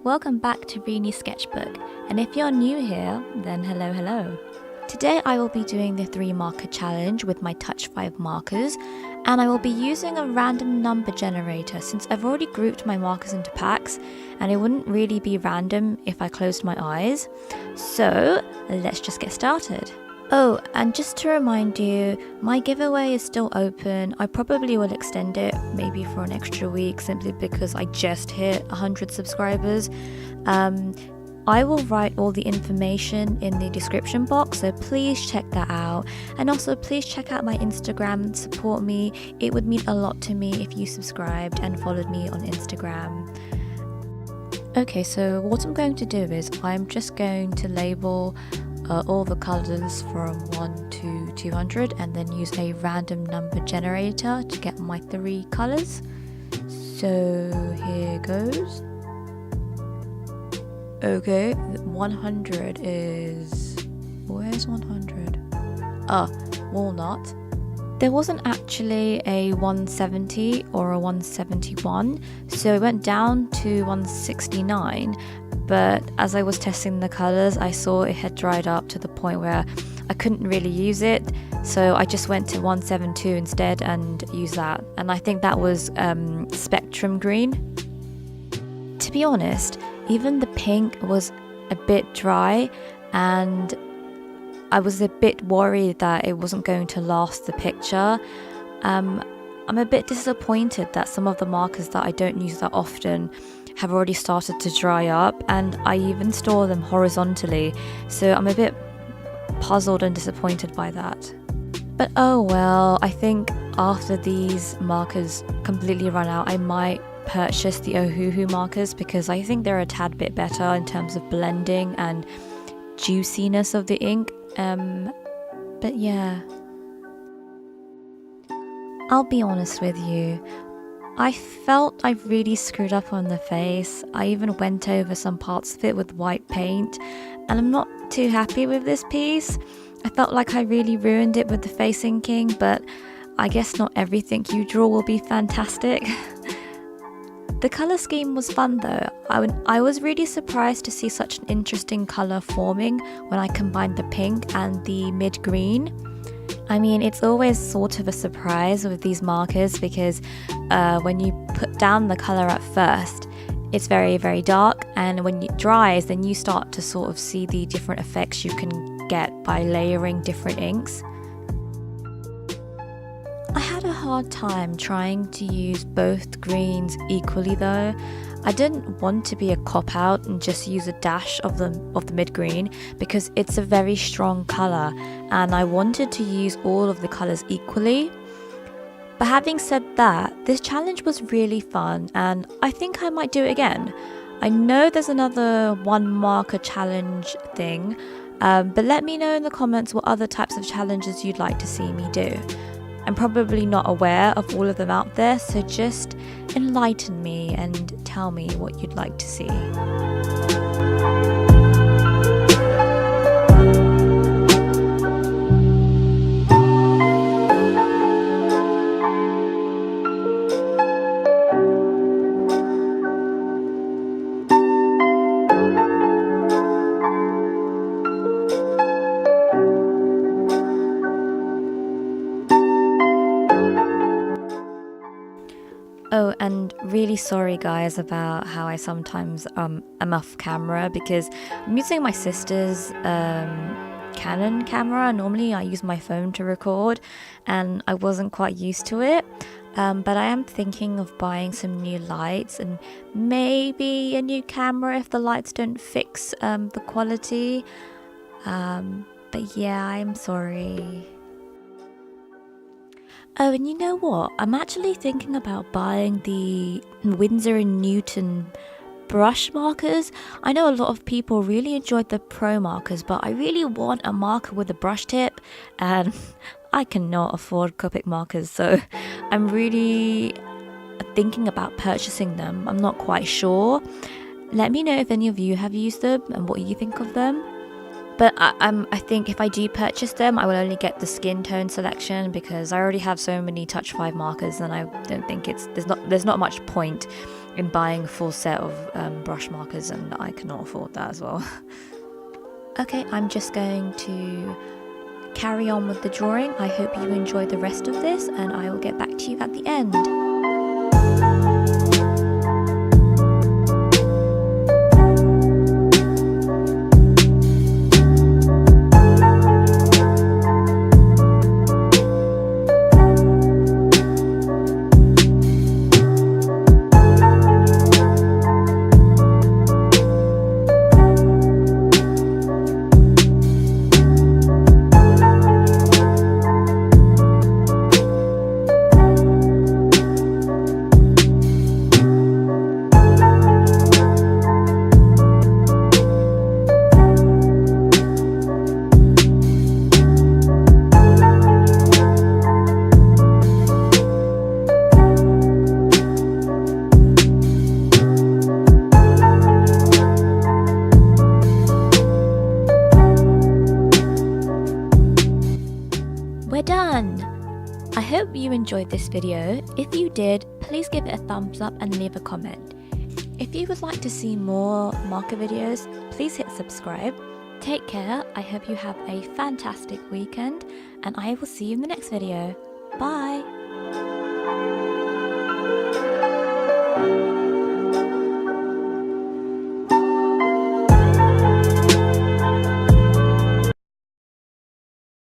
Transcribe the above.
welcome back to Reenie's Sketchbook, and if you're new here, then hello. Today I will be doing the 3 marker challenge with my touchfive markers, and I will be using a random number generator since I've already grouped my markers into packs and it wouldn't really be random if I closed my eyes. So let's just get started. Oh, and just to remind you, my giveaway is still open. I probably will extend it maybe for an extra week simply because I just hit 100 subscribers. I will write all the information in the description box, so please check that out. And also please check out my Instagram and support me. It would mean a lot to me if you subscribed and followed me on Instagram. Okay, so what I'm going to do is I'm just going to label all the colors from 1 to 200 and then use a random number generator to get my 3 colors. So here goes. Okay, 100 is... where's 100? Walnut. There wasn't actually a 170 or a 171, so it went down to 169. But as I was testing the colors, I saw it had dried up to the point where I couldn't really use it. So I just went to 172 instead and used that. And I think that was Spectrum Green. To be honest, even the pink was a bit dry and I was a bit worried that it wasn't going to last the picture. I'm a bit disappointed that some of the markers that I don't use that often have already started to dry up, and I even store them horizontally, so I'm a bit puzzled and disappointed by that. But oh well, I think after these markers completely run out, I might purchase the Ohuhu markers because I think they're a tad bit better in terms of blending and juiciness of the ink. But yeah, I'll be honest with you, I felt I really screwed up on the face. I even went over some parts of it with white paint, and I'm not too happy with this piece. I felt like I really ruined it with the face inking, but I guess not everything you draw will be fantastic. The colour scheme was fun though. I was really surprised to see such an interesting colour forming when I combined the pink and the mid green. I mean, it's always sort of a surprise with these markers because when you put down the colour at first, it's very, very dark, and when it dries, then you start to sort of see the different effects you can get by layering different inks. I had a hard time trying to use both greens equally though. I didn't want to be a cop-out and just use a dash of the mid green because it's a very strong colour and I wanted to use all of the colours equally. But having said that, this challenge was really fun and I think I might do it again. I know there's another 1 marker challenge thing, but let me know in the comments what other types of challenges you'd like to see me do. I'm probably not aware of all of them out there, so just enlighten me and tell me what you'd like to see. Oh, and really sorry guys about how I sometimes am off camera because I'm using my sister's Canon camera. Normally I use my phone to record and I wasn't quite used to it. But I am thinking of buying some new lights and maybe a new camera if the lights don't fix the quality. But yeah, I'm sorry. Oh, and you know what? I'm actually thinking about buying the Winsor & Newton brush markers. I know a lot of people really enjoyed the pro markers, but I really want a marker with a brush tip, and I cannot afford Copic markers, so I'm really thinking about purchasing them. I'm not quite sure. Let me know if any of you have used them and what you think of them. But I think if I do purchase them, I will only get the skin tone selection because I already have so many Touch 5 markers, and I don't think there's not much point in buying a full set of brush markers, and I cannot afford that as well. Okay, I'm just going to carry on with the drawing. I hope you enjoy the rest of this, and I will get back to you at the end. We're done! I hope you enjoyed this video. If you did, please give it a thumbs up and leave a comment. If you would like to see more marker videos, please hit subscribe. Take care, I hope you have a fantastic weekend, and I will see you in the next video. Bye!